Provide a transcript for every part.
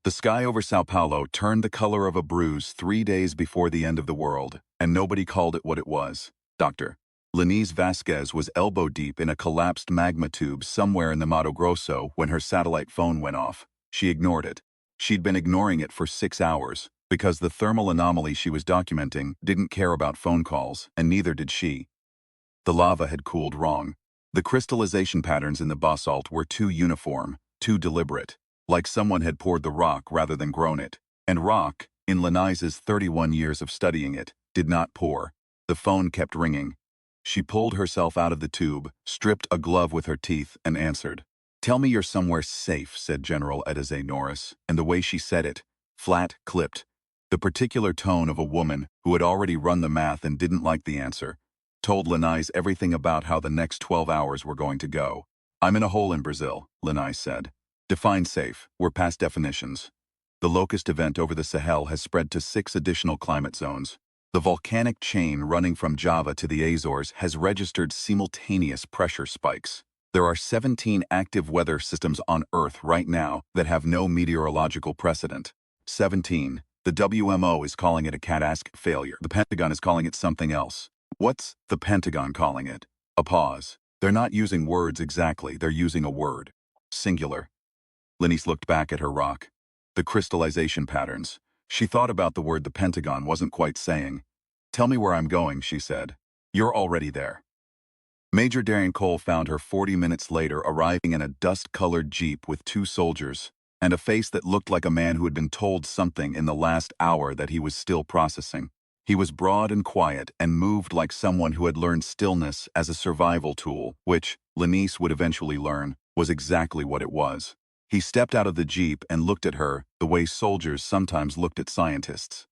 The sky over Sao Paulo turned the color of a bruise 3 days before the end of the world, and nobody called it what it was. Dr. Lenise Vasquez was elbow-deep in a collapsed magma tube somewhere in the Mato Grosso when her satellite phone went off. She ignored it. She'd been ignoring it for 6 hours, because the thermal anomaly she was documenting didn't care about phone calls, and neither did she. The lava had cooled wrong. The crystallization patterns in the basalt were too uniform, too deliberate, like someone had poured the rock rather than grown it. And rock, in Lenise's 31 years of studying it, did not pour. The phone kept ringing. She pulled herself out of the tube, stripped a glove with her teeth, and answered. "Tell me you're somewhere safe," said General Edize Norris, and the way she said it, flat, clipped, the particular tone of a woman who had already run the math and didn't like the answer, told Lenise everything about how the next 12 hours were going to go. "I'm in a hole in Brazil," Lenise said. "Define safe. We're past definitions. The locust event over the Sahel has spread to 6 additional climate zones. The volcanic chain running from Java to the Azores has registered simultaneous pressure spikes. There are 17 active weather systems on Earth right now that have no meteorological precedent. 17. The WMO is calling it a catastrophic failure. The Pentagon is calling it something else. What's the Pentagon calling it?" A pause. "They're not using words exactly, they're using a word. Singular." Lenise looked back at her rock. The crystallization patterns. She thought about the word the Pentagon wasn't quite saying. "Tell me where I'm going," she said. "You're already there." Major Darian Cole found her 40 minutes later arriving in a dust-colored Jeep with 2 soldiers, and a face that looked like a man who had been told something in the last hour that he was still processing. He was broad and quiet and moved like someone who had learned stillness as a survival tool, which, Lenise would eventually learn, was exactly what it was. He stepped out of the Jeep and looked at her the way soldiers sometimes looked at scientists.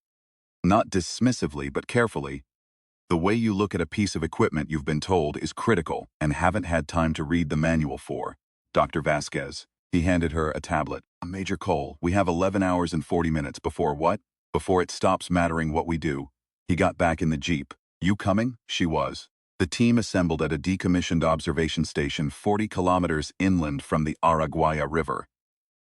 Not dismissively, but carefully. "The way you look at a piece of equipment you've been told is critical and haven't had time to read the manual for, Dr. Vasquez." He handed her a tablet. "Major Cole, we have 11 hours and 40 minutes before what? Before it stops mattering what we do." He got back in the Jeep. "You coming?" She was. The team assembled at a decommissioned observation station 40 kilometers inland from the Araguaia River.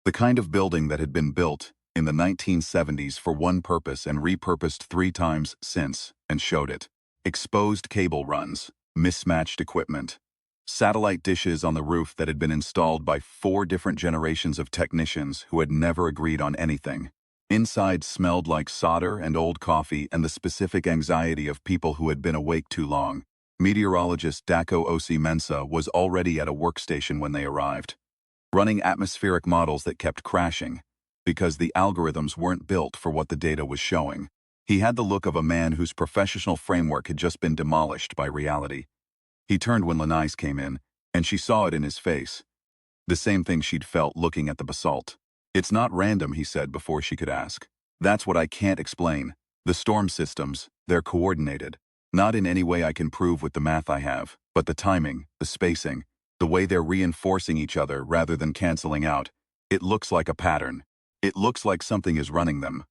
The kind of building that had been built in the 1970s for one purpose and repurposed 3 times since, and showed it. Exposed cable runs, mismatched equipment, satellite dishes on the roof that had been installed by 4 different generations of technicians who had never agreed on anything. Inside smelled like solder and old coffee and the specific anxiety of people who had been awake too long. Meteorologist Daco Osi Mensa was already at a workstation when they arrived, running atmospheric models that kept crashing, because the algorithms weren't built for what the data was showing. He had the look of a man whose professional framework had just been demolished by reality. He turned when Lenise came in, and she saw it in his face. The same thing she'd felt looking at the basalt. "It's not random," he said before she could ask. "That's what I can't explain. The storm systems, they're coordinated. Not in any way I can prove with the math I have, but the timing, the spacing, the way they're reinforcing each other rather than canceling out. It looks like a pattern. It looks like something is running them."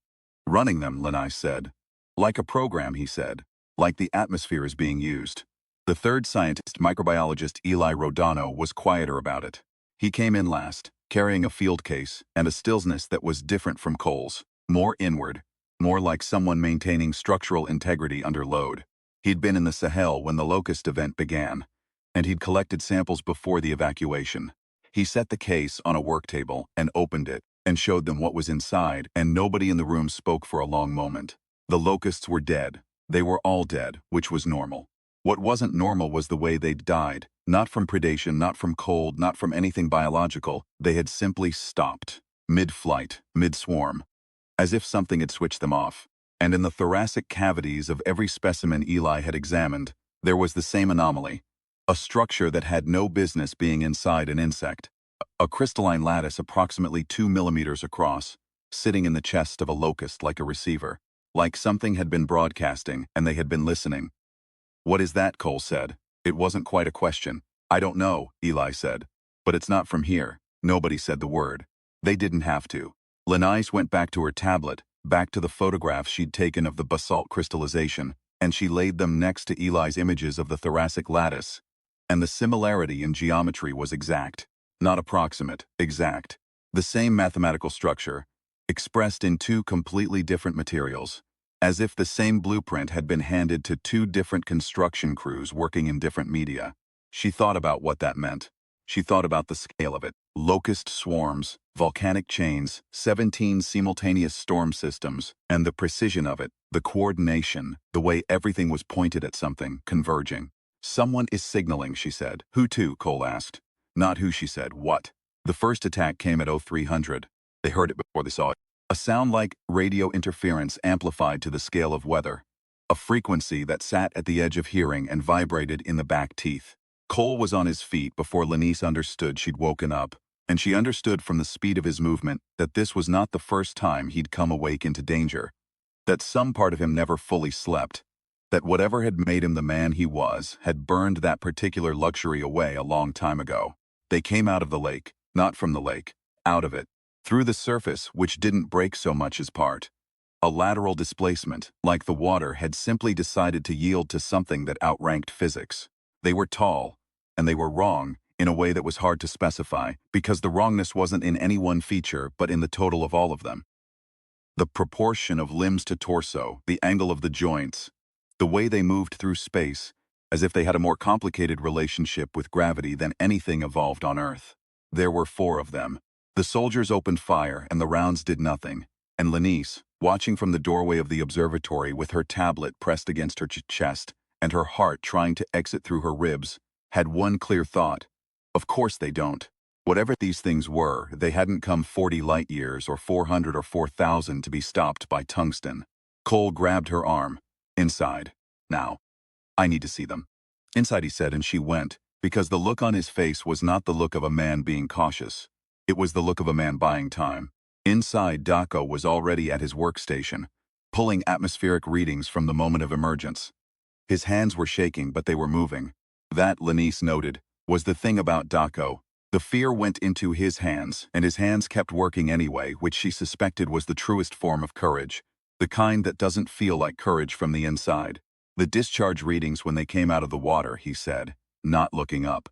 "Running them," Lenise said. "Like a program," he said. "Like the atmosphere is being used." The third scientist, microbiologist Eli Rodano, was quieter about it. He came in last, carrying a field case and a stillness that was different from Cole's, more inward, more like someone maintaining structural integrity under load. He'd been in the Sahel when the locust event began, and he'd collected samples before the evacuation. He set the case on a work table and opened it and showed them what was inside, and nobody in the room spoke for a long moment. The locusts were dead. They were all dead, which was normal. What wasn't normal was the way they'd died. Not from predation, not from cold, not from anything biological. They had simply stopped, mid-flight, mid-swarm, as if something had switched them off. And in the thoracic cavities of every specimen Eli had examined, there was the same anomaly. A structure that had no business being inside an insect. A crystalline lattice approximately 2 millimeters across, sitting in the chest of a locust like a receiver. Like something had been broadcasting and they had been listening. "What is that?" Cole said. It wasn't quite a question. "I don't know," Eli said. "But it's not from here." Nobody said the word. They didn't have to. Lenise went back to her tablet, back to the photographs she'd taken of the basalt crystallization, and she laid them next to Eli's images of the thoracic lattice. And the similarity in geometry was exact. Not approximate, exact. The same mathematical structure. expressed in two completely different materials, as if the same blueprint had been handed to two different construction crews working in different media. She thought about what that meant. She thought about the scale of it. Locust swarms, volcanic chains, 17 simultaneous storm systems, and the precision of it, the coordination, the way everything was pointed at something, converging. Someone is signaling, she said. Who to? Cole asked. Not who, she said. What? The first attack came at 0300. They heard it before they saw it. A sound like radio interference amplified to the scale of weather. A frequency that sat at the edge of hearing and vibrated in the back teeth. Cole was on his feet before Lenise understood she'd woken up, and she understood from the speed of his movement that this was not the first time he'd come awake into danger, that some part of him never fully slept, that whatever had made him the man he was had burned that particular luxury away a long time ago. They came out of the lake, not from the lake, out of it, through the surface which didn't break so much as part. A lateral displacement, like the water, had simply decided to yield to something that outranked physics. They were tall, and they were wrong in a way that was hard to specify, because the wrongness wasn't in any one feature but in the total of all of them. The proportion of limbs to torso, the angle of the joints, the way they moved through space, as if they had a more complicated relationship with gravity than anything evolved on Earth. There were 4 of them. The soldiers opened fire and the rounds did nothing, and Lenise, watching from the doorway of the observatory with her tablet pressed against her chest and her heart trying to exit through her ribs, had one clear thought. Of course they don't. Whatever these things were, they hadn't come 40 light years or 400 or 4,000 to be stopped by tungsten. Cole grabbed her arm. Inside. Now. I need to see them. Inside, he said, and she went, because the look on his face was not the look of a man being cautious. It was the look of a man buying time. Inside, Daco was already at his workstation, pulling atmospheric readings from the moment of emergence. His hands were shaking, but they were moving. That, Lenise noted, was the thing about Daco. The fear went into his hands, and his hands kept working anyway, which she suspected was the truest form of courage, the kind that doesn't feel like courage from the inside. The discharge readings when they came out of the water, he said, not looking up.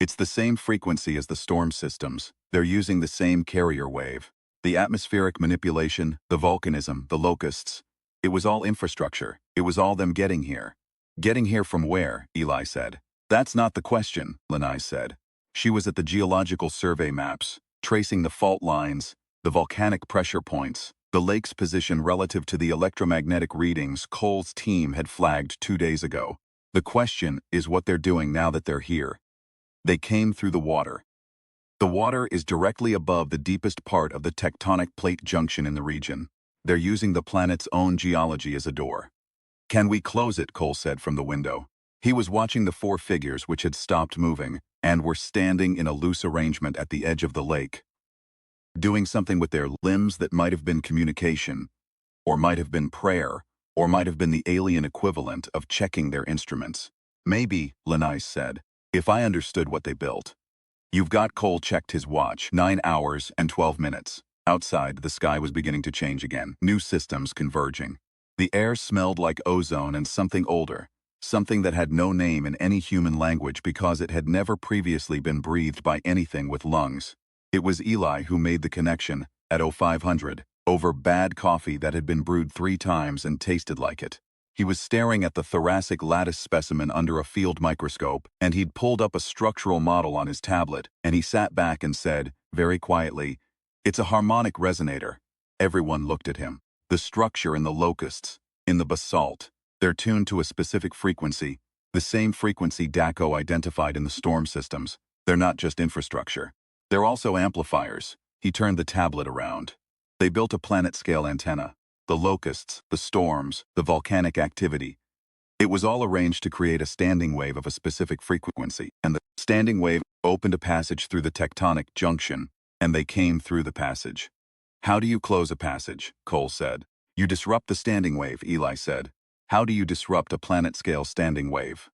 It's the same frequency as the storm systems. They're using the same carrier wave. The atmospheric manipulation, the volcanism, the locusts. It was all infrastructure. It was all them getting here. Getting here from where? Eli said. That's not the question, Lenise said. She was at the geological survey maps, tracing the fault lines, the volcanic pressure points, the lake's position relative to the electromagnetic readings Cole's team had flagged 2 days ago. The question is what they're doing now that they're here. They came through the water. The water is directly above the deepest part of the tectonic plate junction in the region. They're using the planet's own geology as a door. Can we close it? Cole said from the window. He was watching the 4 figures which had stopped moving and were standing in a loose arrangement at the edge of the lake, doing something with their limbs that might have been communication, or might have been prayer, or might have been the alien equivalent of checking their instruments. Maybe, Lenise said, if I understood what they built. You've got. Cole checked his watch. 9 hours and 12 minutes. Outside, the sky was beginning to change again, new systems converging. The air smelled like ozone and something older, something that had no name in any human language because it had never previously been breathed by anything with lungs. It was Eli who made the connection, at 0500, over bad coffee that had been brewed 3 times and tasted like it. He was staring at the thoracic lattice specimen under a field microscope, and he'd pulled up a structural model on his tablet, and he sat back and said, very quietly, "It's a harmonic resonator." Everyone looked at him. The structure in the locusts, in the basalt, they're tuned to a specific frequency, the same frequency Daco identified in the storm systems. They're not just infrastructure. They're also amplifiers. He turned the tablet around. They built a planet-scale antenna. The locusts, the storms, the volcanic activity. It was all arranged to create a standing wave of a specific frequency, and the standing wave opened a passage through the tectonic junction, and they came through the passage. How do you close a passage? Cole said. You disrupt the standing wave, Eli said. How do you disrupt a planet-scale standing wave?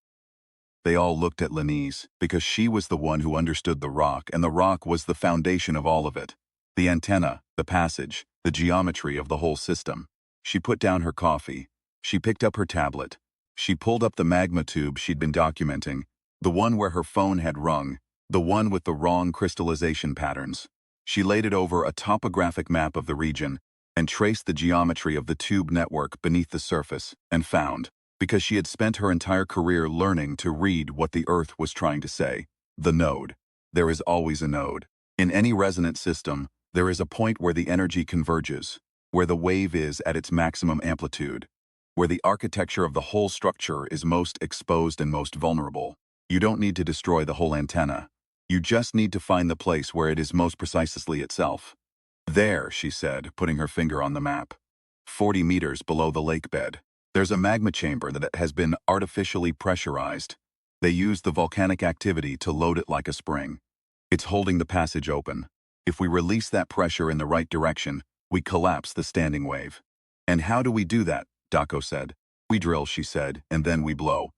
They all looked at Lenise, because she was the one who understood the rock, and the rock was the foundation of all of it. The antenna, the passage, the geometry of the whole system. She put down her coffee. She picked up her tablet. She pulled up the magma tube she'd been documenting, the one where her phone had rung, the one with the wrong crystallization patterns. She laid it over a topographic map of the region and traced the geometry of the tube network beneath the surface and found, because she had spent her entire career learning to read what the Earth was trying to say, the node. There is always a node. In any resonant system, there is a point where the energy converges, where the wave is at its maximum amplitude, where the architecture of the whole structure is most exposed and most vulnerable. You don't need to destroy the whole antenna. You just need to find the place where it is most precisely itself. There, she said, putting her finger on the map. 40 meters below the lake bed. There's a magma chamber that has been artificially pressurized. They used the volcanic activity to load it like a spring. It's holding the passage open. If we release that pressure in the right direction, we collapse the standing wave. And how do we do that? Daco said. We drill, she said, and then we blow.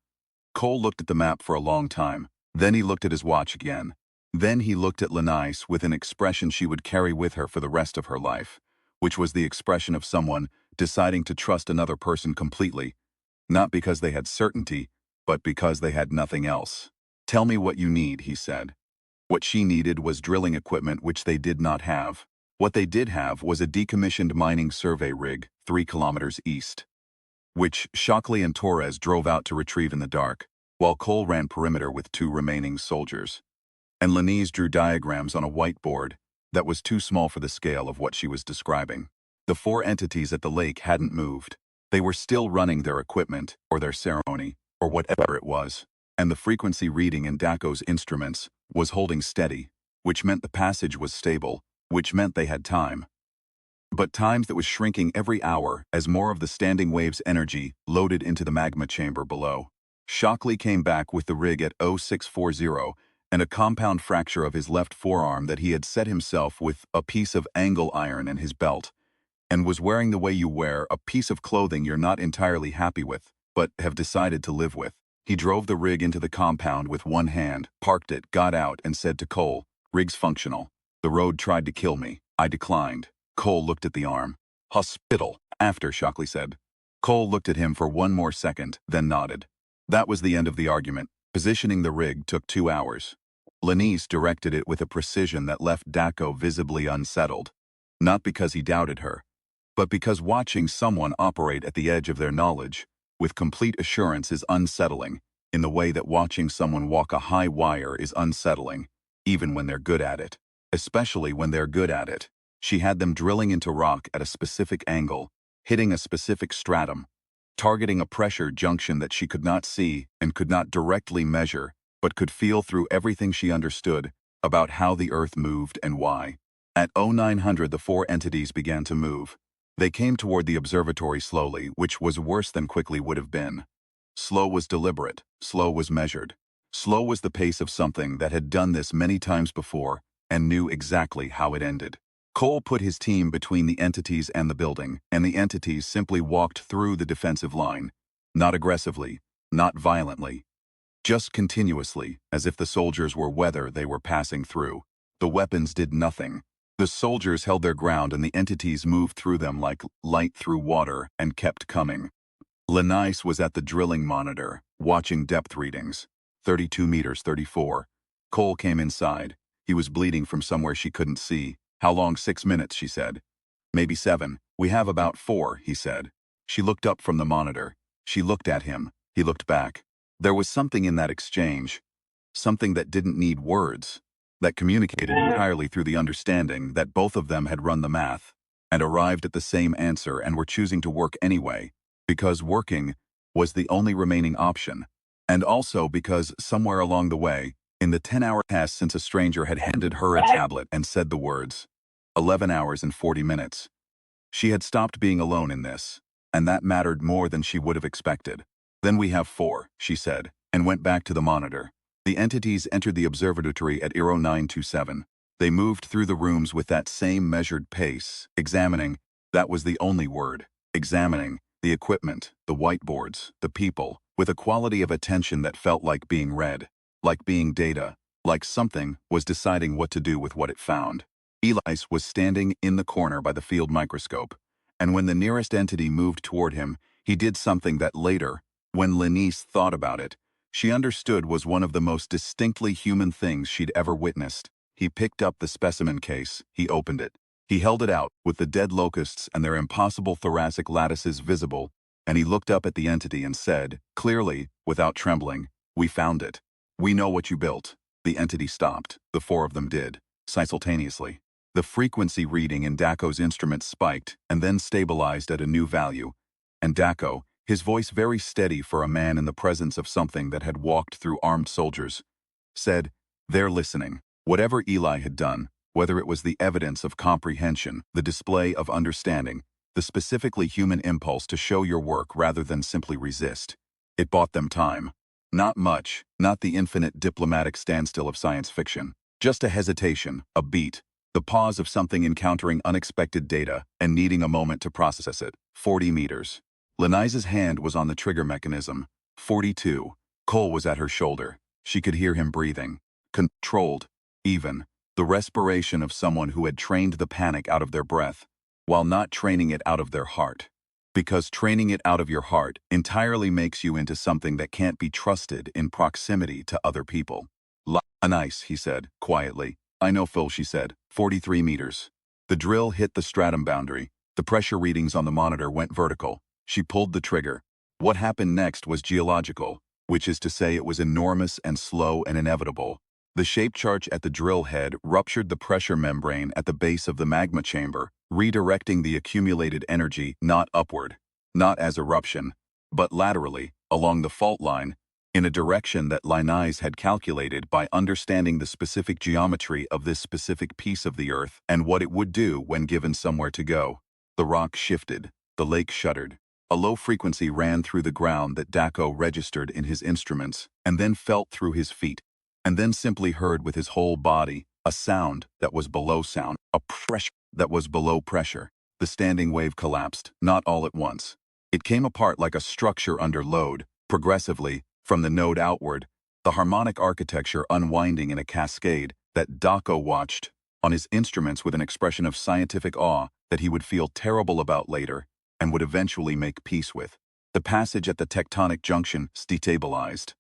Cole looked at the map for a long time. Then he looked at his watch again. Then he looked at Lenise with an expression she would carry with her for the rest of her life, which was the expression of someone deciding to trust another person completely, not because they had certainty, but because they had nothing else. Tell me what you need, he said. What she needed was drilling equipment which they did not have. What they did have was a decommissioned mining survey rig 3 kilometers east, which Shockley and Torres drove out to retrieve in the dark, while Cole ran perimeter with 2 remaining soldiers. And Lenise drew diagrams on a whiteboard that was too small for the scale of what she was describing. The 4 entities at the lake hadn't moved. They were still running their equipment, or their ceremony, or whatever it was, and the frequency reading in Daco's instruments was holding steady, which meant the passage was stable, which meant they had time. But times that was shrinking every hour as more of the standing wave's energy loaded into the magma chamber below. Shockley came back with the rig at 0640 and a compound fracture of his left forearm that he had set himself with a piece of angle iron in his belt, and was wearing the way you wear a piece of clothing you're not entirely happy with, but have decided to live with. He drove the rig into the compound with one hand, parked it, got out, and said to Cole, "Rig's functional. The road tried to kill me. I declined." Cole looked at the arm. "Hospital," after Shockley said. Cole looked at him for one more second, then nodded. That was the end of the argument. Positioning the rig took 2 hours. Lenise directed it with a precision that left Daco visibly unsettled. Not because he doubted her, but because watching someone operate at the edge of their knowledge, with complete assurance, is unsettling, in the way that watching someone walk a high wire is unsettling, even when they're good at it. Especially when they're good at it. She had them drilling into rock at a specific angle, hitting a specific stratum, targeting a pressure junction that she could not see and could not directly measure, but could feel through everything she understood about how the Earth moved and why. At 0900 the 4 entities began to move. They came toward the observatory slowly, which was worse than quickly would have been. Slow was deliberate, slow was measured. Slow was the pace of something that had done this many times before and knew exactly how it ended. Cole put his team between the entities and the building, and the entities simply walked through the defensive line. Not aggressively, not violently. Just continuously, as if the soldiers were weather they were passing through. The weapons did nothing. The soldiers held their ground and the entities moved through them like light through water and kept coming. Lenise was at the drilling monitor, watching depth readings. 32 meters, 34. Cole came inside. He was bleeding from somewhere she couldn't see. "How long?" 6 minutes, she said. "Maybe 7. We have about 4, he said. She looked up from the monitor. She looked at him. He looked back. There was something in that exchange. Something that didn't need words. That communicated entirely through the understanding that both of them had run the math and arrived at the same answer and were choosing to work anyway, because working was the only remaining option, and also because somewhere along the way, in the 10-hour pass since a stranger had handed her a tablet and said the words, 11 hours and 40 minutes. She had stopped being alone in this, and that mattered more than she would have expected. "Then we have 4, she said, and went back to the monitor. The entities entered the observatory at 0927. They moved through the rooms with that same measured pace, examining, that was the only word, examining, the equipment, the whiteboards, the people, with a quality of attention that felt like being read. Like being data, like something was deciding what to do with what it found. Elise was standing in the corner by the field microscope, and when the nearest entity moved toward him, he did something that later, when Lenise thought about it, she understood was one of the most distinctly human things she'd ever witnessed. He picked up the specimen case. He opened it. He held it out, with the dead locusts and their impossible thoracic lattices visible, and he looked up at the entity and said, clearly, without trembling, "We found it. We know what you built." The entity stopped. The four of them did, simultaneously. The frequency reading in Daco's instrument spiked and then stabilized at a new value, and Daco, his voice very steady for a man in the presence of something that had walked through armed soldiers, said, "They're listening." Whatever Eli had done, whether it was the evidence of comprehension, the display of understanding, the specifically human impulse to show your work rather than simply resist, it bought them time. Not much, not the infinite diplomatic standstill of science fiction. Just a hesitation, a beat, the pause of something encountering unexpected data and needing a moment to process it. 40 meters. Lenaise's hand was on the trigger mechanism. 42. Cole was at her shoulder. She could hear him breathing. Controlled, even. The respiration of someone who had trained the panic out of their breath, while not training it out of their heart. Because training it out of your heart entirely makes you into something that can't be trusted in proximity to other people. Nice, he said, quietly. I know, Phil, she said. 43 meters. The drill hit the stratum boundary. The pressure readings on the monitor went vertical. She pulled the trigger. What happened next was geological, which is to say it was enormous and slow and inevitable. The shape charge at the drill head ruptured the pressure membrane at the base of the magma chamber, redirecting the accumulated energy not upward, not as eruption, but laterally, along the fault line, in a direction that Lenaise had calculated by understanding the specific geometry of this specific piece of the earth and what it would do when given somewhere to go. The rock shifted. The lake shuddered. A low frequency ran through the ground that Daco registered in his instruments, and then felt through his feet, and then simply heard with his whole body, a sound that was below sound, a pressure that was below pressure. The standing wave collapsed, not all at once. It came apart like a structure under load, progressively, from the node outward, the harmonic architecture unwinding in a cascade that Daco watched on his instruments with an expression of scientific awe that he would feel terrible about later and would eventually make peace with. The passage at the tectonic junction destabilized.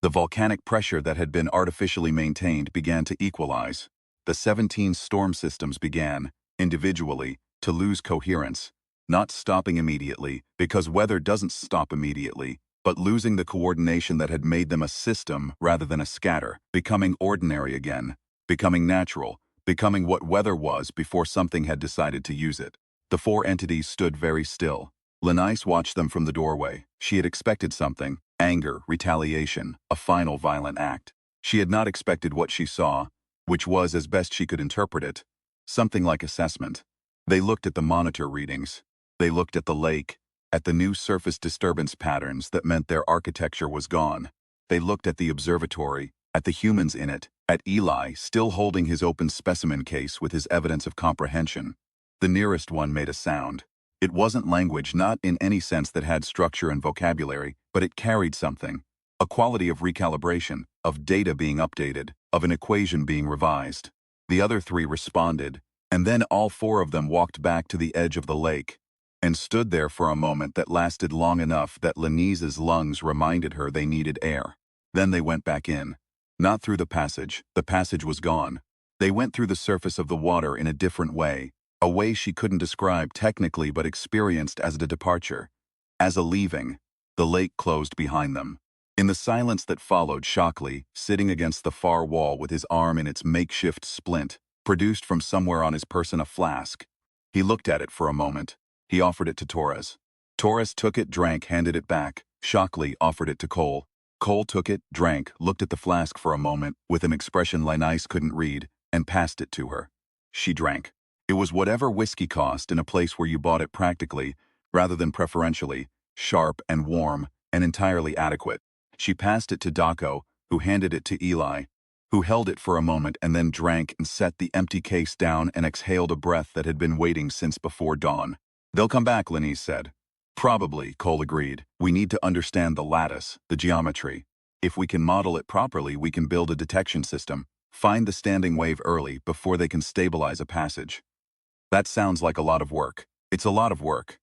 The volcanic pressure that had been artificially maintained began to equalize. The 17 storm systems began, individually, to lose coherence, not stopping immediately, because weather doesn't stop immediately, but losing the coordination that had made them a system rather than a scatter, becoming ordinary again, becoming natural, becoming what weather was before something had decided to use it. The four entities stood very still. Lenaise watched them from the doorway. She had expected something: anger, retaliation, a final violent act. She had not expected what she saw, which was, as best she could interpret it, something like assessment. They looked at the monitor readings. They looked at the lake, at the new surface disturbance patterns that meant their architecture was gone. They looked at the observatory, at the humans in it, at Eli still holding his open specimen case with his evidence of comprehension. The nearest one made a sound. It wasn't language, not in any sense that had structure and vocabulary, but it carried something. A quality of recalibration, of data being updated, of an equation being revised. The other three responded, and then all four of them walked back to the edge of the lake, and stood there for a moment that lasted long enough that Lenaise's lungs reminded her they needed air. Then they went back in. Not through the passage was gone. They went through the surface of the water in a different way, a way she couldn't describe technically but experienced as a departure, as a leaving. The lake closed behind them. In the silence that followed, Shockley, sitting against the far wall with his arm in its makeshift splint, produced from somewhere on his person a flask. He looked at it for a moment. He offered it to Torres. Torres took it, drank, handed it back. Shockley offered it to Cole. Cole took it, drank, looked at the flask for a moment, with an expression Lenaise couldn't read, and passed it to her. She drank. It was whatever whiskey cost in a place where you bought it practically, rather than preferentially, sharp and warm, and entirely adequate. She passed it to Daco, who handed it to Eli, who held it for a moment and then drank and set the empty case down and exhaled a breath that had been waiting since before dawn. "They'll come back," Lenaise said. "Probably," Cole agreed. "We need to understand the lattice, the geometry. If we can model it properly, we can build a detection system, find the standing wave early before they can stabilize a passage." "That sounds like a lot of work." "It's a lot of work."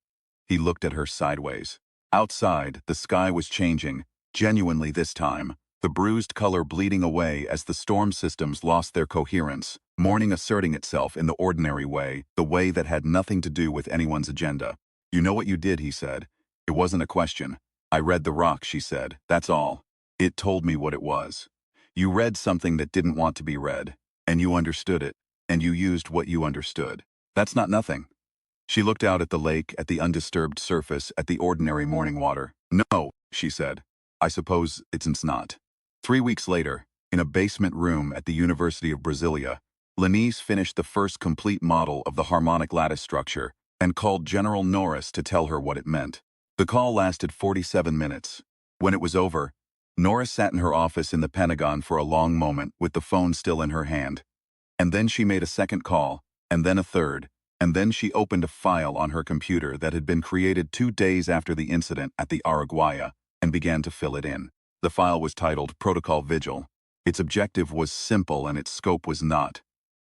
He looked at her sideways. Outside, the sky was changing, genuinely this time. the bruised color bleeding away as the storm systems lost their coherence, morning asserting itself in the ordinary way, the way that had nothing to do with anyone's agenda. "You know what you did," he said. "It wasn't a question. I read the rock," she said. "That's all. It told me what it was. You read something that didn't want to be read, and you understood it, and you used what you understood. That's not nothing." She looked out at the lake, at the undisturbed surface, at the ordinary morning water. "No," she said. "I suppose it's not." 3 weeks later, in a basement room at the University of Brasilia, Lenise finished the first complete model of the harmonic lattice structure and called General Norris to tell her what it meant. The call lasted 47 minutes. When it was over, Norris sat in her office in the Pentagon for a long moment with the phone still in her hand. And then she made a second call, and then a third, and then she opened a file on her computer that had been created 2 days after the incident at the Araguaia and began to fill it in. The file was titled Protocol Vigil. Its objective was simple and its scope was not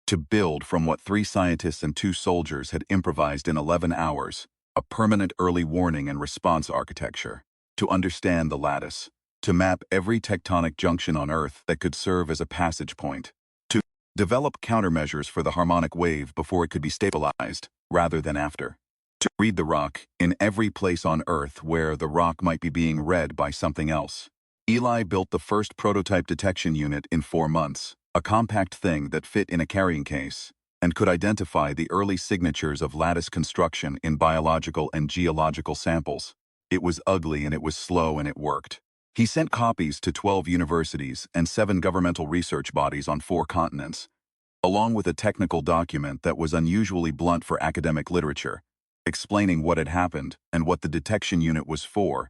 to build from what 3 scientists and 2 soldiers had improvised in 11 hours, a permanent early warning and response architecture, to understand the lattice, to map every tectonic junction on Earth that could serve as a passage point, to develop countermeasures for the harmonic wave before it could be stabilized, rather than after, to read the rock in every place on Earth where the rock might be being read by something else. Eli built the first prototype detection unit in 4 months, a compact thing that fit in a carrying case, and could identify the early signatures of lattice construction in biological and geological samples. It was ugly and it was slow and it worked. He sent copies to 12 universities and 7 governmental research bodies on 4 continents, along with a technical document that was unusually blunt for academic literature, explaining what had happened and what the detection unit was for,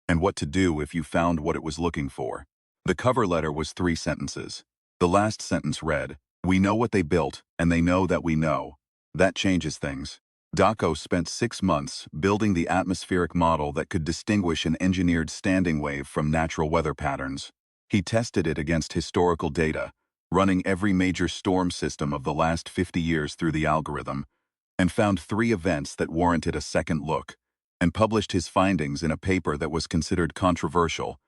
and what to do if you found what it was looking for. The cover letter was 3 sentences. The last sentence read, "We know what they built, and they know that we know. That changes things." Daco spent 6 months building the atmospheric model that could distinguish an engineered standing wave from natural weather patterns. He tested it against historical data, running every major storm system of the last 50 years through the algorithm, and found 3 events that warranted a second look, and published his findings in a paper that was considered controversial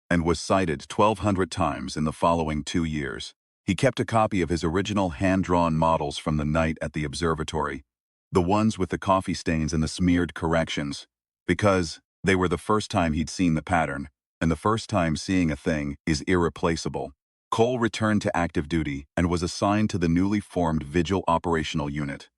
and was cited 1,200 times in the following 2 years. He kept a copy of his original hand-drawn models from the night at the observatory, the ones with the coffee stains and the smeared corrections, because they were the first time he'd seen the pattern, and the first time seeing a thing is irreplaceable. Cole returned to active duty and was assigned to the newly formed Vigil Operational Unit,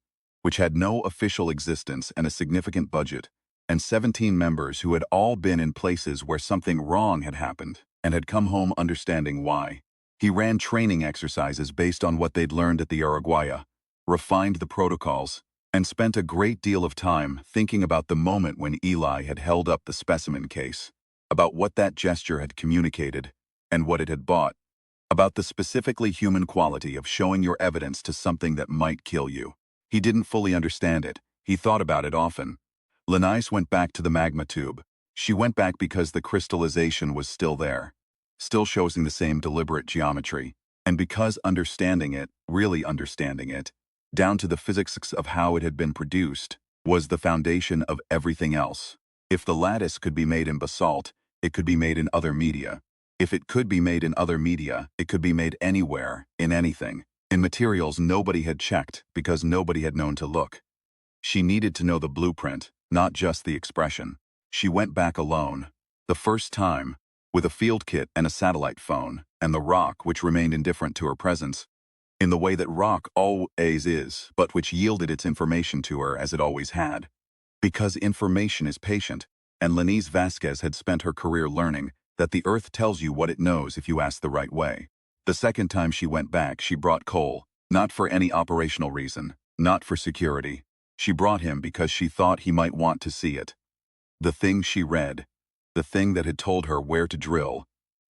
which had no official existence and a significant budget, and 17 members who had all been in places where something wrong had happened and had come home understanding why. He ran training exercises based on what they'd learned at the Araguaia, refined the protocols, and spent a great deal of time thinking about the moment when Eli had held up the specimen case, about what that gesture had communicated and what it had bought, about the specifically human quality of showing your evidence to something that might kill you. He didn't fully understand it. He thought about it often. Lenise went back to the magma tube. She went back because the crystallization was still there, still showing the same deliberate geometry, and because understanding it, really understanding it, down to the physics of how it had been produced, was the foundation of everything else. If the lattice could be made in basalt, it could be made in other media. If it could be made in other media, it could be made anywhere, in anything, in materials nobody had checked because nobody had known to look. She needed to know the blueprint, not just the expression. She went back alone, the first time, with a field kit and a satellite phone, and the rock which remained indifferent to her presence, in the way that rock always is, but which yielded its information to her as it always had. Because information is patient, and Lenise Vasquez had spent her career learning that the Earth tells you what it knows if you ask the right way. The second time she went back, she brought Cole, not for any operational reason, not for security. She brought him because she thought he might want to see it. The thing she read, the thing that had told her where to drill,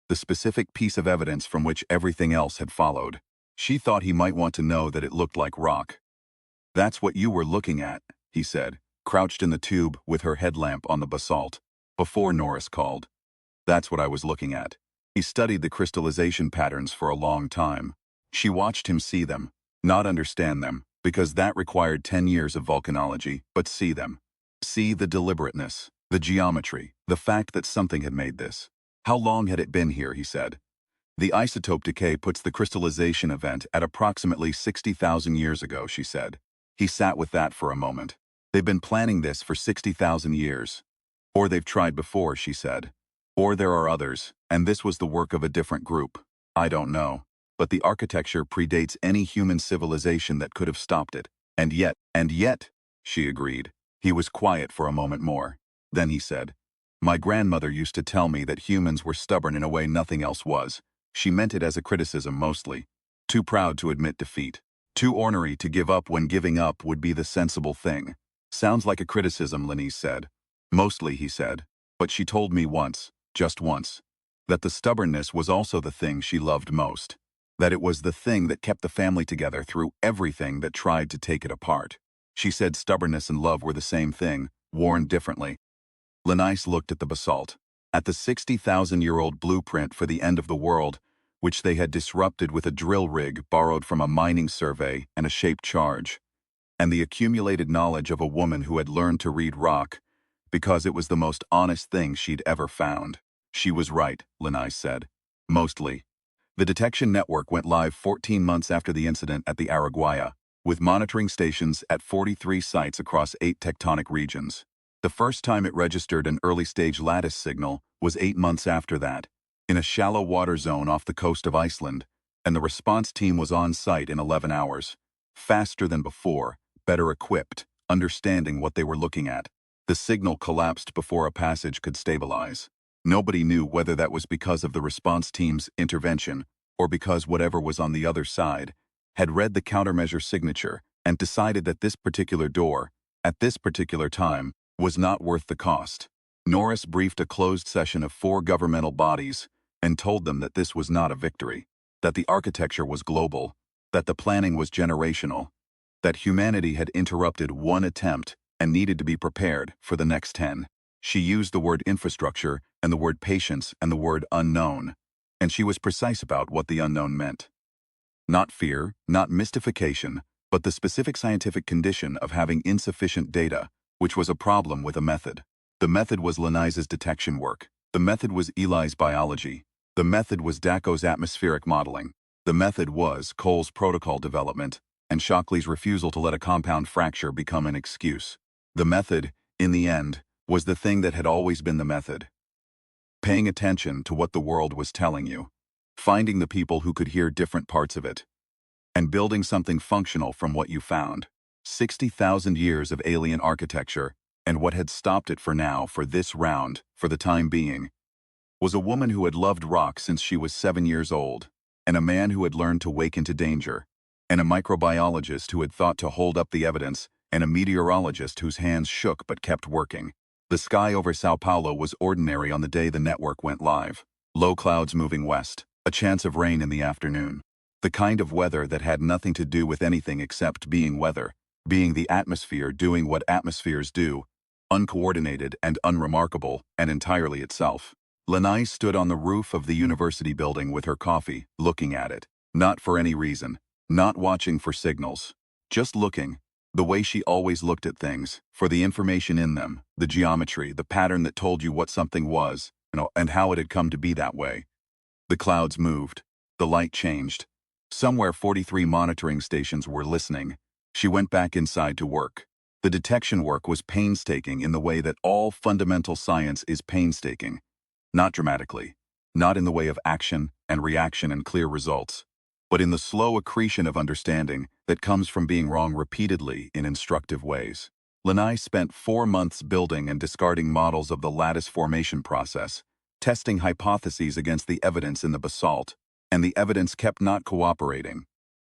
the specific piece of evidence from which everything else had followed. She thought he might want to know that it looked like rock. "That's what you were looking at," he said, crouched in the tube with her headlamp on the basalt, before Norris called. "That's what I was looking at." He studied the crystallization patterns for a long time. She watched him see them, not understand them, because that required 10 years of volcanology, but see them. See the deliberateness, the geometry, the fact that something had made this. "How long had it been here?" he said. The isotope decay puts the crystallization event at approximately 60,000 years ago, she said. He sat with that for a moment. They've been planning this for 60,000 years. Or they've tried before, she said. Or there are others, and this was the work of a different group. I don't know. But the architecture predates any human civilization that could have stopped it. And yet, she agreed. He was quiet for a moment more. Then he said, my grandmother used to tell me that humans were stubborn in a way nothing else was. She meant it as a criticism mostly. Too proud to admit defeat. Too ornery to give up when giving up would be the sensible thing. Sounds like a criticism, Lenise said. Mostly, he said. But she told me once, just once, that the stubbornness was also the thing she loved most. That it was the thing that kept the family together through everything that tried to take it apart. She said stubbornness and love were the same thing, worn differently. Lenise looked at the basalt, at the 60,000-year-old blueprint for the end of the world, which they had disrupted with a drill rig borrowed from a mining survey and a shaped charge, and the accumulated knowledge of a woman who had learned to read rock, because it was the most honest thing she'd ever found. She was right, Lenise said. Mostly. The detection network went live 14 months after the incident at the Araguaia, with monitoring stations at 43 sites across 8 tectonic regions. The first time it registered an early-stage lattice signal was 8 months after that, in a shallow water zone off the coast of Iceland, and the response team was on site in 11 hours. Faster than before, better equipped, understanding what they were looking at. The signal collapsed before a passage could stabilize. Nobody knew whether that was because of the response team's intervention or because whatever was on the other side had read the countermeasure signature and decided that this particular door, at this particular time, was not worth the cost. Norris briefed a closed session of 4 governmental bodies and told them that this was not a victory, that the architecture was global, that the planning was generational, that humanity had interrupted one attempt and needed to be prepared for the next 10. She used the word infrastructure and the word patience and the word unknown, and she was precise about what the unknown meant. Not fear, not mystification, but the specific scientific condition of having insufficient data, which was a problem with a method. The method was Lenise's detection work. The method was Eli's biology. The method was Daco's atmospheric modeling. The method was Cole's protocol development, and Shockley's refusal to let a compound fracture become an excuse. The method, in the end, was the thing that had always been the method. Paying attention to what the world was telling you. Finding the people who could hear different parts of it. And building something functional from what you found. 60,000 years of alien architecture, and what had stopped it for now, for this round, for the time being, was a woman who had loved rock since she was 7 years old, and a man who had learned to wake into danger, and a microbiologist who had thought to hold up the evidence, and a meteorologist whose hands shook but kept working. The sky over Sao Paulo was ordinary on the day the network went live. Low clouds moving west, a chance of rain in the afternoon. The kind of weather that had nothing to do with anything except being weather, being the atmosphere doing what atmospheres do, uncoordinated and unremarkable, and entirely itself. Lenise stood on the roof of the university building with her coffee, looking at it. Not for any reason. Not watching for signals. Just looking, the way she always looked at things, for the information in them, the geometry, the pattern that told you what something was, and how it had come to be that way. The clouds moved. The light changed. Somewhere 43 monitoring stations were listening. She went back inside to work. The detection work was painstaking in the way that all fundamental science is painstaking. Not dramatically. Not in the way of action and reaction and clear results, but in the slow accretion of understanding that comes from being wrong repeatedly in instructive ways. Lenise spent 4 months building and discarding models of the lattice formation process, testing hypotheses against the evidence in the basalt, and the evidence kept not cooperating,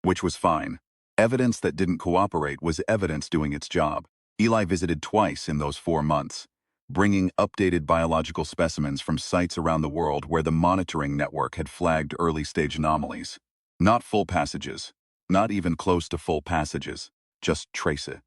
which was fine. Evidence that didn't cooperate was evidence doing its job. Eli visited twice in those 4 months, bringing updated biological specimens from sites around the world where the monitoring network had flagged early-stage anomalies. Not full passages, not even close to full passages, just traces.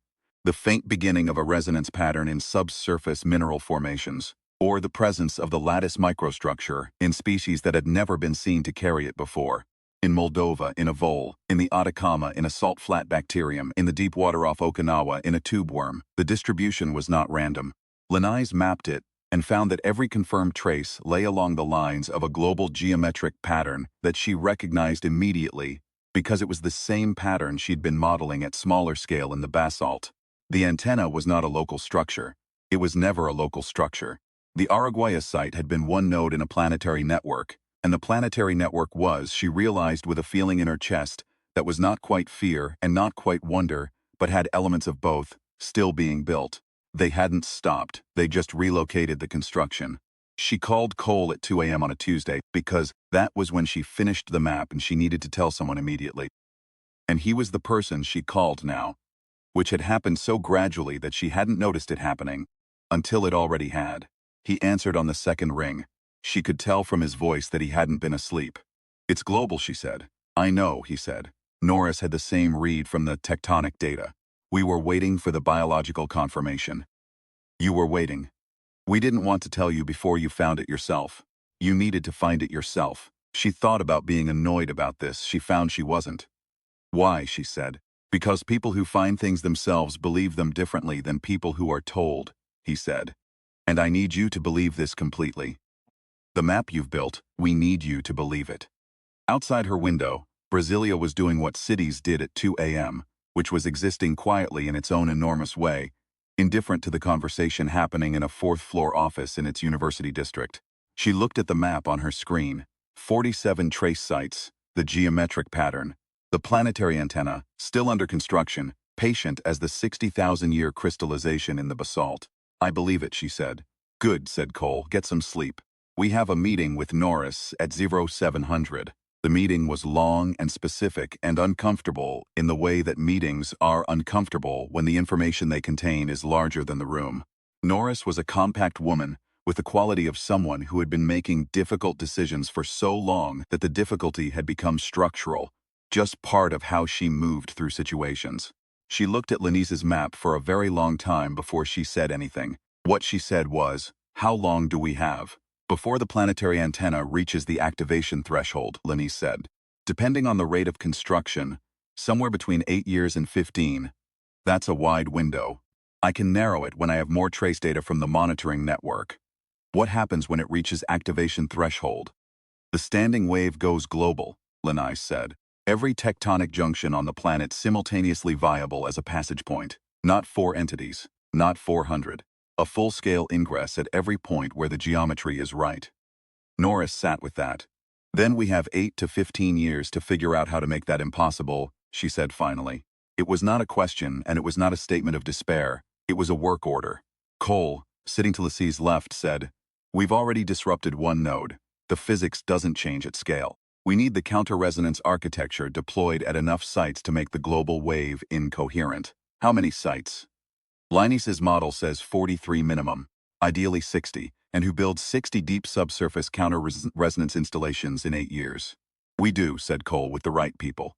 The faint beginning of a resonance pattern in subsurface mineral formations, or the presence of the lattice microstructure in species that had never been seen to carry it before. In Moldova, in a vole, in the Atacama, in a salt-flat bacterium, in the deep water off Okinawa, in a tube worm. The distribution was not random. Lenise mapped it, and found that every confirmed trace lay along the lines of a global geometric pattern that she recognized immediately because it was the same pattern she'd been modeling at smaller scale in the basalt. The antenna was not a local structure. It was never a local structure. The Araguaia site had been one node in a planetary network, and the planetary network was, she realized with a feeling in her chest, that was not quite fear and not quite wonder, but had elements of both, still being built. They hadn't stopped, they just relocated the construction. She called Cole at 2 a.m. on a Tuesday because that was when she finished the map and she needed to tell someone immediately. And he was the person she called now, which had happened so gradually that she hadn't noticed it happening, until it already had. He answered on the second ring. She could tell from his voice that he hadn't been asleep. "It's global," she said. "I know," he said. Norris had the same read from the tectonic data. "We were waiting for the biological confirmation." "You were waiting. We didn't want to tell you before you found it yourself. You needed to find it yourself." She thought about being annoyed about this. She found she wasn't. "Why?" she said. "Because people who find things themselves believe them differently than people who are told," he said. "And I need you to believe this completely. The map you've built, we need you to believe it." Outside her window, Brasilia was doing what cities did at 2 a.m., which was existing quietly in its own enormous way, indifferent to the conversation happening in a fourth-floor office in its university district. She looked at the map on her screen. 47 trace sites, the geometric pattern, the planetary antenna, still under construction, patient as the 60,000-year crystallization in the basalt. "I believe it," she said. "Good," said Cole. "Get some sleep. We have a meeting with Norris at 0700. The meeting was long and specific and uncomfortable in the way that meetings are uncomfortable when the information they contain is larger than the room. Norris was a compact woman with the quality of someone who had been making difficult decisions for so long that the difficulty had become structural, just part of how she moved through situations. She looked at Lenice's map for a very long time before she said anything. What she said was, "How long do we have?" "Before the planetary antenna reaches the activation threshold," Lenice said. "Depending on the rate of construction, somewhere between 8 years and 15. That's a wide window. I can narrow it when I have more trace data from the monitoring network." "What happens when it reaches activation threshold?" "The standing wave goes global," Lenice said. "Every tectonic junction on the planet simultaneously viable as a passage point. Not 4 entities, not 400. A full-scale ingress at every point where the geometry is right." Norris sat with that. "Then we have 8 to 15 years to figure out how to make that impossible," she said finally. It was not a question and it was not a statement of despair. It was a work order. Cole, sitting to Lassie's left, said, "We've already disrupted one node. The physics doesn't change at scale. We need the counter-resonance architecture deployed at enough sites to make the global wave incoherent." "How many sites?" "Linus's model says 43 minimum, ideally 60, and who builds 60 deep subsurface counter-resonance installations in 8 years. "We do," said Cole, "with the right people."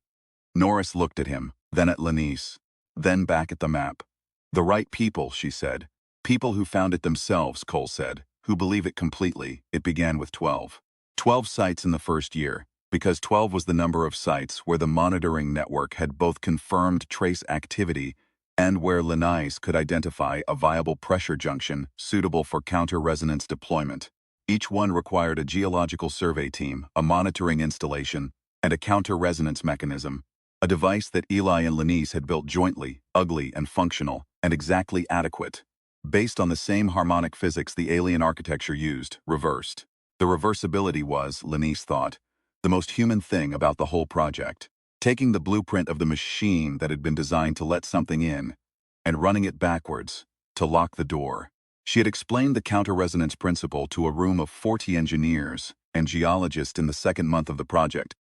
Norris looked at him, then at Lenice, then back at the map. "The right people," she said. "People who found it themselves," Cole said, "who believe it completely." It began with 12. 12 sites in the first year, because 12 was the number of sites where the monitoring network had both confirmed trace activity and where Lenice could identify a viable pressure junction suitable for counter-resonance deployment. Each one required a geological survey team, a monitoring installation, and a counter-resonance mechanism, a device that Eli and Lenice had built jointly, ugly and functional, and exactly adequate. Based on the same harmonic physics the alien architecture used, reversed. The reversibility was, Lenice thought, the most human thing about the whole project. Taking the blueprint of the machine that had been designed to let something in, and running it backwards, to lock the door. She had explained the counter-resonance principle to a room of 40 engineers and geologists in the second month of the project,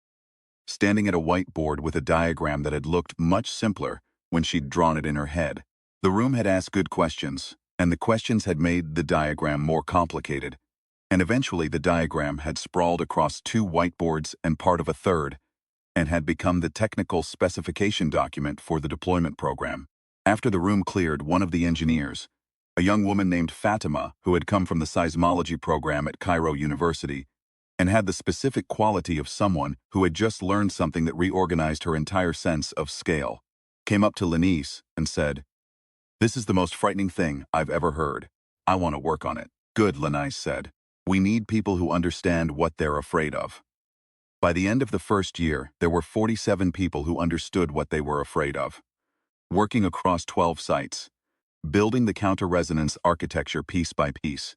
standing at a whiteboard with a diagram that had looked much simpler when she'd drawn it in her head. The room had asked good questions, and the questions had made the diagram more complicated, and eventually the diagram had sprawled across 2 whiteboards and part of a third, and had become the technical specification document for the deployment program. After the room cleared, one of the engineers, a young woman named Fatima, who had come from the seismology program at Cairo University, and had the specific quality of someone who had just learned something that reorganized her entire sense of scale, came up to Lenice and said, "This is the most frightening thing I've ever heard. I want to work on it." Good, Lenise said. We need people who understand what they're afraid of. By the end of the first year, there were 47 people who understood what they were afraid of. Working across 12 sites, building the counter-resonance architecture piece by piece,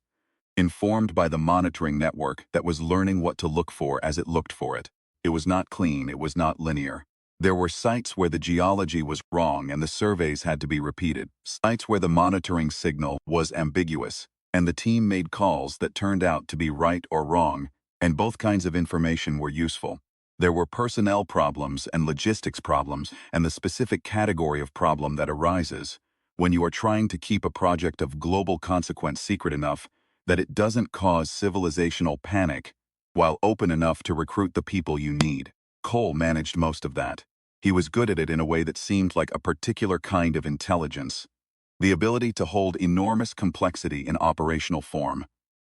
informed by the monitoring network that was learning what to look for as it looked for it. It was not clean, it was not linear. There were sites where the geology was wrong and the surveys had to be repeated, sites where the monitoring signal was ambiguous, and the team made calls that turned out to be right or wrong, and both kinds of information were useful. There were personnel problems and logistics problems, and the specific category of problem that arises when you are trying to keep a project of global consequence secret enough that it doesn't cause civilizational panic, while open enough to recruit the people you need. Cole managed most of that. He was good at it in a way that seemed like a particular kind of intelligence. The ability to hold enormous complexity in operational form,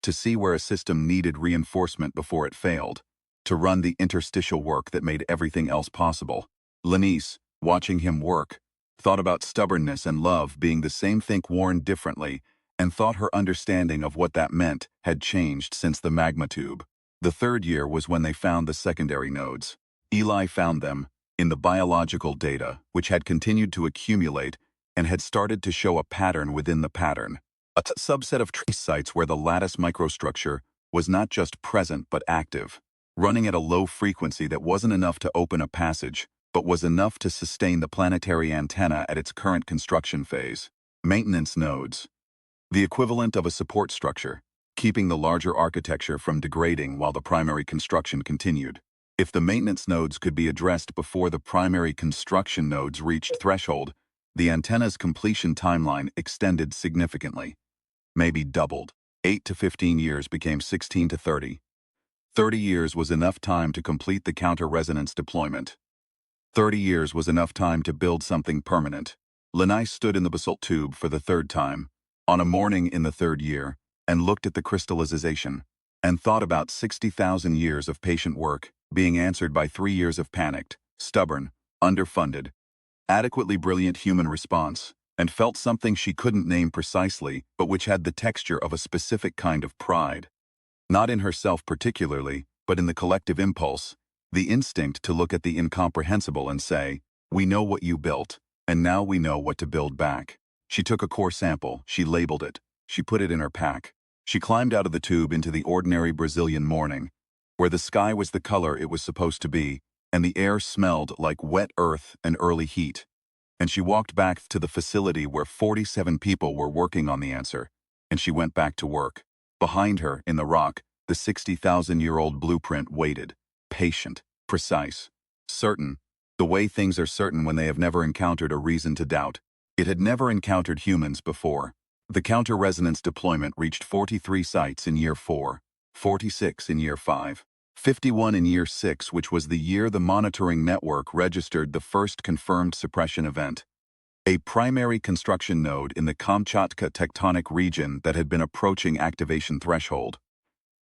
to see where a system needed reinforcement before it failed, to run the interstitial work that made everything else possible. Lenise, watching him work, thought about stubbornness and love being the same thing worn differently, and thought her understanding of what that meant had changed since the magma tube. The third year was when they found the secondary nodes. Eli found them in the biological data, which had continued to accumulate and had started to show a pattern within the pattern. A subset of trace sites where the lattice microstructure was not just present but active, running at a low frequency that wasn't enough to open a passage, but was enough to sustain the planetary antenna at its current construction phase. Maintenance nodes, the equivalent of a support structure, keeping the larger architecture from degrading while the primary construction continued. If the maintenance nodes could be addressed before the primary construction nodes reached threshold, the antenna's completion timeline extended significantly, maybe doubled. 8 to 15 years became 16 to 30. 30 years was enough time to complete the counter-resonance deployment. 30 years was enough time to build something permanent. Lenise stood in the basalt tube for the third time, on a morning in the third year, and looked at the crystallization, and thought about 60,000 years of patient work being answered by 3 years of panicked, stubborn, underfunded, adequately brilliant human response, and felt something she couldn't name precisely, but which had the texture of a specific kind of pride. Not in herself particularly, but in the collective impulse, the instinct to look at the incomprehensible and say, "We know what you built, and now we know what to build back." She took a core sample, she labeled it, she put it in her pack. She climbed out of the tube into the ordinary Brazilian morning, where the sky was the color it was supposed to be, and the air smelled like wet earth and early heat. And she walked back to the facility where 47 people were working on the answer, and she went back to work. Behind her, in the rock, the 60,000-year-old blueprint waited, patient, precise, certain, the way things are certain when they have never encountered a reason to doubt. It had never encountered humans before. The counter-resonance deployment reached 43 sites in year 4, 46 in year 5, 51 in year 6, which was the year the monitoring network registered the first confirmed suppression event. A primary construction node in the Kamchatka tectonic region that had been approaching activation threshold,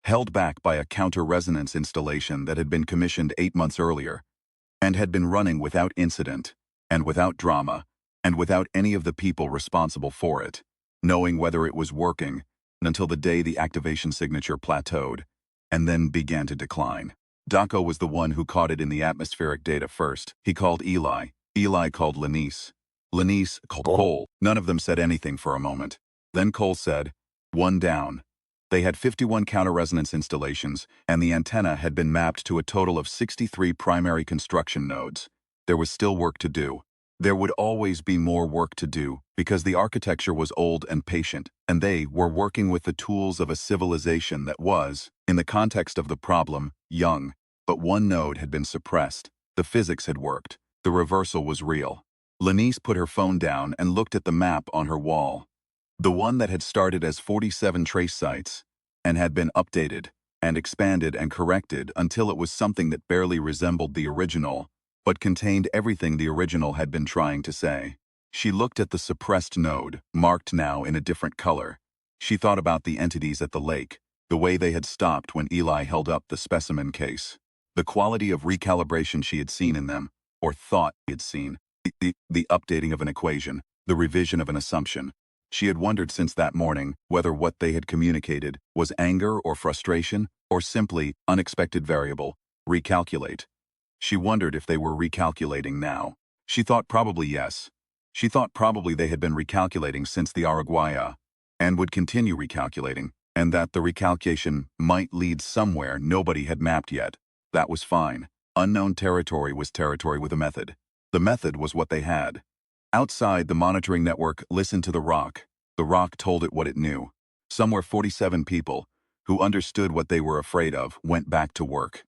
held back by a counter-resonance installation that had been commissioned 8 months earlier, and had been running without incident, and without drama, and without any of the people responsible for it, knowing whether it was working, until the day the activation signature plateaued, and then began to decline. Daco was the one who caught it in the atmospheric data first. He called Eli. Eli called Lenise. Lenise called Cole. None of them said anything for a moment. Then Cole said, "One down." They had 51 counter-resonance installations, and the antenna had been mapped to a total of 63 primary construction nodes. There was still work to do. There would always be more work to do, because the architecture was old and patient, and they were working with the tools of a civilization that was, in the context of the problem, young. But one node had been suppressed. The physics had worked. The reversal was real. Lenise put her phone down and looked at the map on her wall. The one that had started as 47 trace sites, and had been updated, and expanded and corrected until it was something that barely resembled the original, but contained everything the original had been trying to say. She looked at the suppressed node, marked now in a different color. She thought about the entities at the lake, the way they had stopped when Eli held up the specimen case. The quality of recalibration she had seen in them, or thought she had seen. The updating of an equation, the revision of an assumption. She had wondered since that morning whether what they had communicated was anger or frustration or simply unexpected variable, recalculate. She wondered if they were recalculating now. She thought probably yes. She thought probably they had been recalculating since the Araguaia and would continue recalculating, and that the recalculation might lead somewhere nobody had mapped yet. That was fine. Unknown territory was territory with a method. The method was what they had. Outside, the monitoring network listened to the rock. The rock told it what it knew. Somewhere 47 people, who understood what they were afraid of, went back to work.